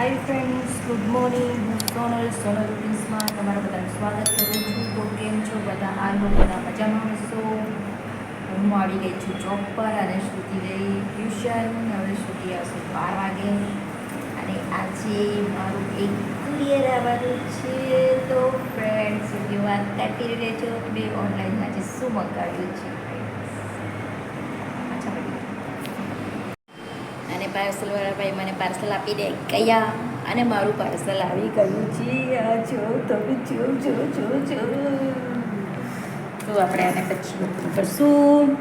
Hi friends, good morning. હું સોનલ રૂટીન્સમાં તમારું બધાનું સ્વાગત કરું છું. તો કેમ છો બધા? આ લોકો બધા મજામાં હશો. હું આવી ગઈ છું જોબ પર અને શ્રુતિ ગઈ ટ્યુશન. હવે શ્રુતિ આવશે 12 વાગે અને આજે મારું એક ક્લિયર આવવાનું છે. તો ફ્રેન્ડ્સ વિડીયો વાત કરતી રહેજો. મેં ઓનલાઈન આજે શું મંગાવ્યું છે અને પાર્સલવાળા ભાઈ મને પાર્સલ આપીને ગયા અને મારું પાર્સલ આવી ગયું છે. આ જો તમે જો તો આપણે આને પછી ઓપન કરશું.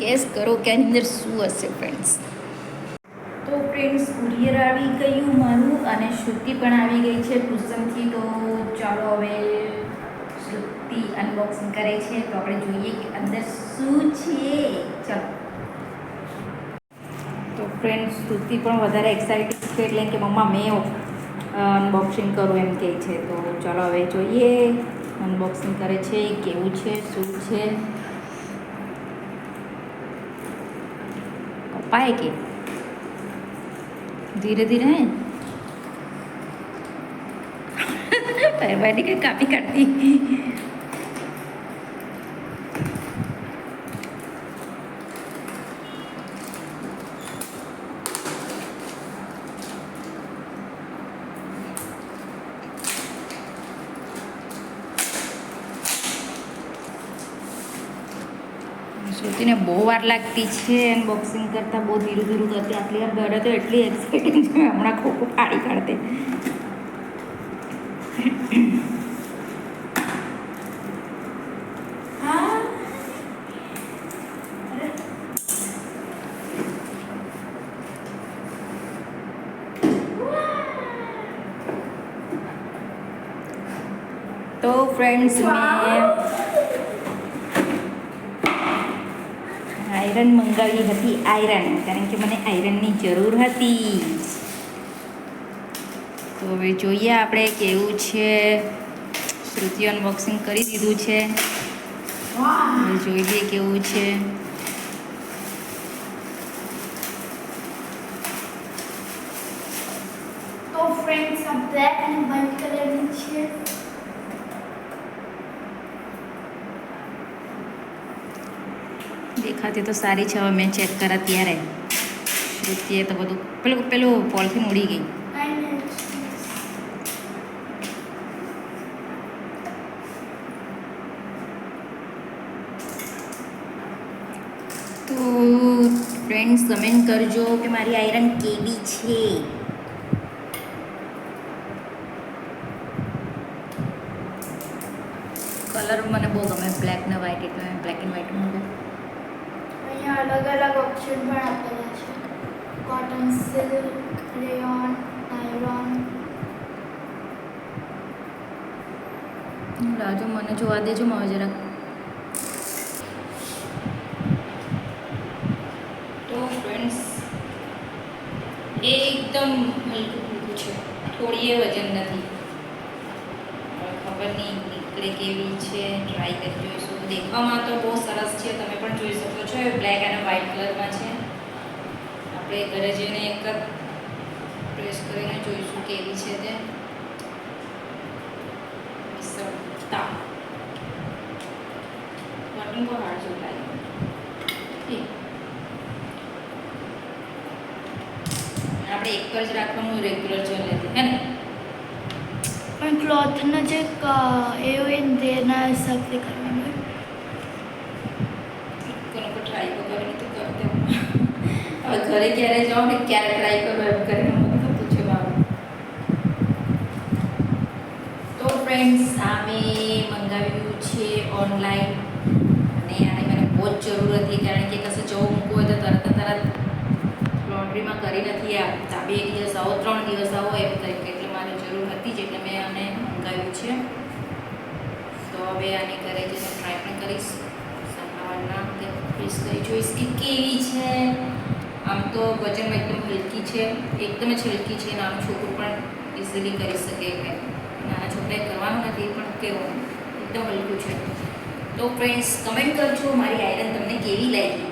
ગેસ કરો કે આની અંદર શું હશે ફ્રેન્ડ્સ. તો ફ્રેન્ડ્સ કુરિયર આવી ગયું મારું અને શ્રુતિ પણ આવી ગઈ છે ટ્યુશનથી. તો ચાલો હવે શ્રુતિ અનબોક્સિંગ કરે છે તો આપણે જોઈએ કે અંદર શું છે. ચાલો. તો ફ્રેન્ડ્સ શ્રુતિ પણ વધારે એક્સાઇટેડ છે એટલે કે મમ્મા મેં અનબોક્સિંગ કરું એમ કહે છે. તો ચાલો હવે જોઈએ અનબોક્સિંગ કરે છે કેવું છે શું છે. કપાય કે ધીરે ધીરે હે પહેરવાની કે કાપી કાઢતી. શ્રુતિને બહુ વાર લાગતી છે અનબોક્સિંગ કરતાં, બહુ ધીરું ધીરું કરતી. આટલી વાર દોડે તો એટલી એક્સાઇટિંગ છે હમણાં ખોખું ફાડી કાઢતે. તો ફ્રેન્ડ્સ મેં આયરન મંગાવી હતી. આયરન કારણ કે મને આયરનની જરૂર હતી. તો હવે જોઈએ આપણે કેવું છે. શ્રુતિ અનબોક્સિંગ કરી દીધું છે. હવે જોઈ લઈએ કેવું છે. તો ફ્રેન્ડ્સ આ બ્લેક અને વ્હાઇટ કલરની છે. દેખાતી તો સારી છે. હવે મેં ચેક કર્યા ત્યારે શ્રુતિએ તો બધું પેલું પોલથી ઉડી ગઈ. તો ફ્રેન્ડ્સ કમેન્ટ કરજો કે મારી આયરન કેવી છે. કલર મને બહુ ગમે, બ્લેક ને વ્હાઇટ, એટલે મેં બ્લેક એન્ડ વ્હાઇટ મંગાવ્યું. અહીંયા અલગ અલગ ઓપ્શન પણ આપેલા છે. કોટન, સિલ્ક, રેયોન, આયરોન. લાવજો, મને જોવા દેજો મારે જરાક. તો ફ્રેન્ડ્સ એકદમ હલકું ફૂલકું છે, થોડી વજન નથી. ખબર નહીં નીકળે કેવી છે, ટ્રાય કરી જોઈશું. દેખવામાં તો બહુ સરસ છે, તમે પણ જોઈ શકો છો. એ બ્લેક અને વ્હાઇટ કલરમાં છે. આપણે ઘરે જઈને એક પ્રેસ કરીને જોઈશું કેવી છે તે. સસ્તા બટન પર હાર્ડ જેવું લાગે. આપણે એક જ રાખવાનું, રેગ્યુલર ચાલે હે ને. પણ ક્લોથના જે એ હોય ને તેના હિસાબથી કરવાનું. લોકો ટ્રાય કરીને તો કરતે. હવે ઘરે ક્યારે જાઓ ને ક્યારે ટ્રાય કરો એમ કરીને મને થતું છે મારું. તો ફ્રેન્ડ્સ સામે મંગાવ્યું છે ઓનલાઈન અને આને મને બહુ જ જરૂર હતી કારણ કે કશે જવું મૂકવું હોય તો તરત લોન્ડ્રીમાં કરી નથી આપતા. 2 દિવસ આવો 3 દિવસ આવો એમ કરીને, એટલે મારે જરૂર હતી જ એટલે મેં આને મંગાવ્યું છે. તો હવે આને ઘરે જઈને ટ્રાય પણ કરીશ. સવારના પ્રેસ કરી જોઈશ કે કેવી છે. આમ તો વજનમાં એકદમ હલકી છે, એકદમ જ હલકી છે. નાનું છોકરું પણ ઇઝીલી કરી શકે. નાના છોકરાએ કરવાનું નથી પણ કેવું એકદમ હલકું છે. તો ફ્રેન્ડ્સ કમેન્ટ કરજો મારી આયરન તમને કેવી લાગી.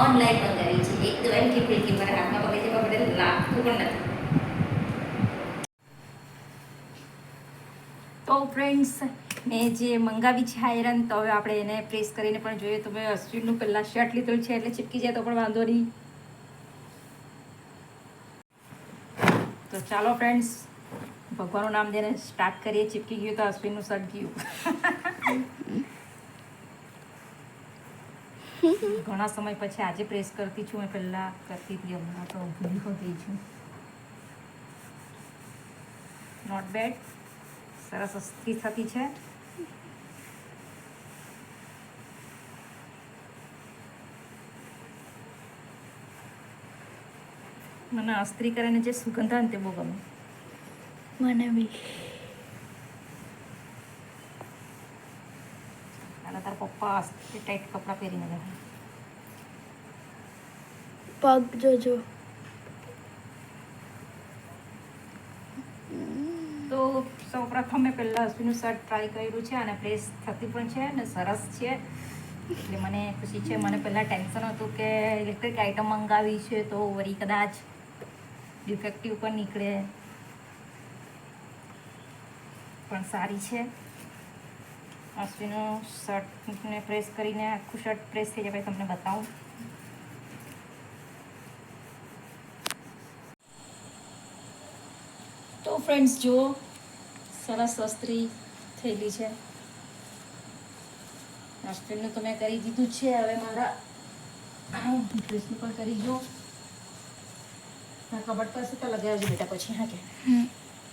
ઓનલાઈન મંગાવી છે એકદમ હલકી ફુલકી, મારા હાથમાં પકડી જવા માટે લાગતું પણ નથી. તો ફ્રેન્ડ્સ મેં જે મંગાવી છે આયરન તો હવે આપણે એને પ્રેસ કરીને પણ જોઈએ. તો મેં અશ્વિનનું પહેલાં શર્ટ લીધું છે એટલે ચીપકી જાય તો પણ વાંધો નહીં. તો ચાલો ફ્રેન્ડ્સ ભગવાનનું નામ દઈને સ્ટાર્ટ કરીએ. ચીપકી ગયું તો અશ્વિનનું શર્ટ ગયું. ઘણા સમય પછી આજે પ્રેસ કરતી છું. મેં પહેલાં કરતી હતી, હમણાં તો ભૂલી ગઈ છું. નોટ બેડ, સરસ અસ્થિર થતી છે. મને અસ્ત્રી કરીને જે સુગંધ આવે ને તે બહુ ગમે. મને બી. અને તારા પપ્પા અસ્ત્રી ટાઈટ કપડાં પહેરીને જાય. પગ જોજો. તો સૌપ્રથમ મેં પહેલાં અશ્વિનનું શર્ટ ટ્રાય કર્યું છે અને પ્રેસ થતી પણ છે અને સરસ છે એટલે મને ખુશી છે. મને પહેલાં ટેન્શન હતું કે ઇલેક્ટ્રિક આઇટમ મંગાવી છે તો વળી કદાચ ડિફેક્ટિવ પણ નીકળે, પણ સારી છે. અશ્વિનનું શર્ટને પ્રેસ કરીને આખું શર્ટ પ્રેસ થઈ જાય પછી તમને બતાવું. તો ફ્રેન્ડ્સ જુઓ સરસ અસ્ત્રી થયેલી છે. અશ્વિનનું તો મેં કરી દીધું છે. હવે મારા ડ્રેસનું પણ કરી દો. કબડ પાસે તો લગાવજો બેટા પછી. હા કે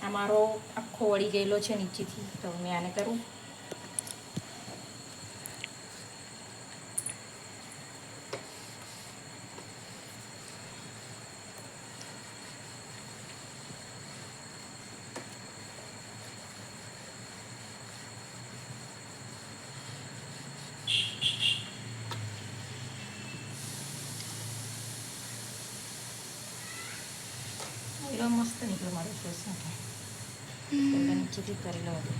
આ મારો આખો વળી ગયેલો છે નીચેથી તો મેં આને કરું. એલો મસ્ત નીકળ્યો મારો ડ્રેસ. પહેલાં નીચેથી કરેલો હતો.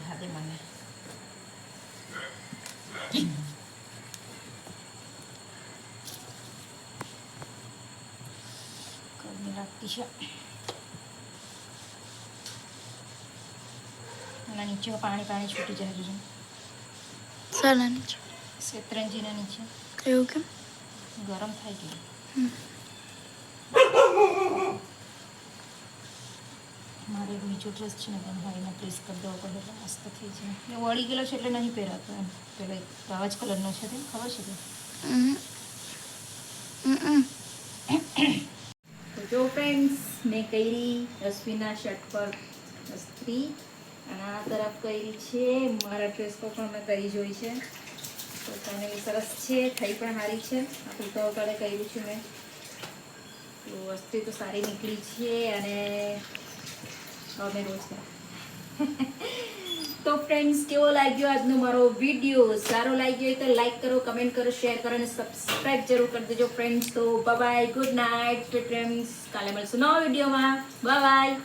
હાથે મને ગરમી લાગતી છે. એના નીચે પાણી પાણી છૂટી જાય છે. સાલા નીચે શેતરંજીના નીચે એવું કેમ? ગરમ થઈ ગયું. મારે બીજો ડ્રેસ છે ને પણ હવે એમાં પ્રેસ કરી દેવો પડે એટલે મસ્ત થઈ જાય. એટલે વળી ગયેલો છે એટલે નહીં પહેરાતો એમ. પેલો એક કાળા જ કલરનો છે તે ખબર છે તે. તો જો ફ્રેન્ડ્સ મેં કરી અશ્વિના શર્ટ પર અસ્ત્રી અને આ તરફ કરી છે મારા ડ્રેસ પર પણ મેં કરી જોઈ છે. તો તને સરસ છે, થઈ પણ સારી છે. આ કુર્તા ઉતારે કર્યું છે મેં તો અસ્ત્રી તો સારી નીકળી છે અને અમે રોજ તો ફ્રેન્ડ્સ કેવો લાગ્યો આજનો મારો વિડીયો? સારો લાગ્યો હોય તો લાઈક કરો, કમેન્ટ કરો, શેર કરો અને સબસ્ક્રાઈબ જરૂર કરી દેજો ફ્રેન્ડ્સ. તો bye bye, good night friends. કાલે મળશું નવા વિડીયોમાં. Bye bye.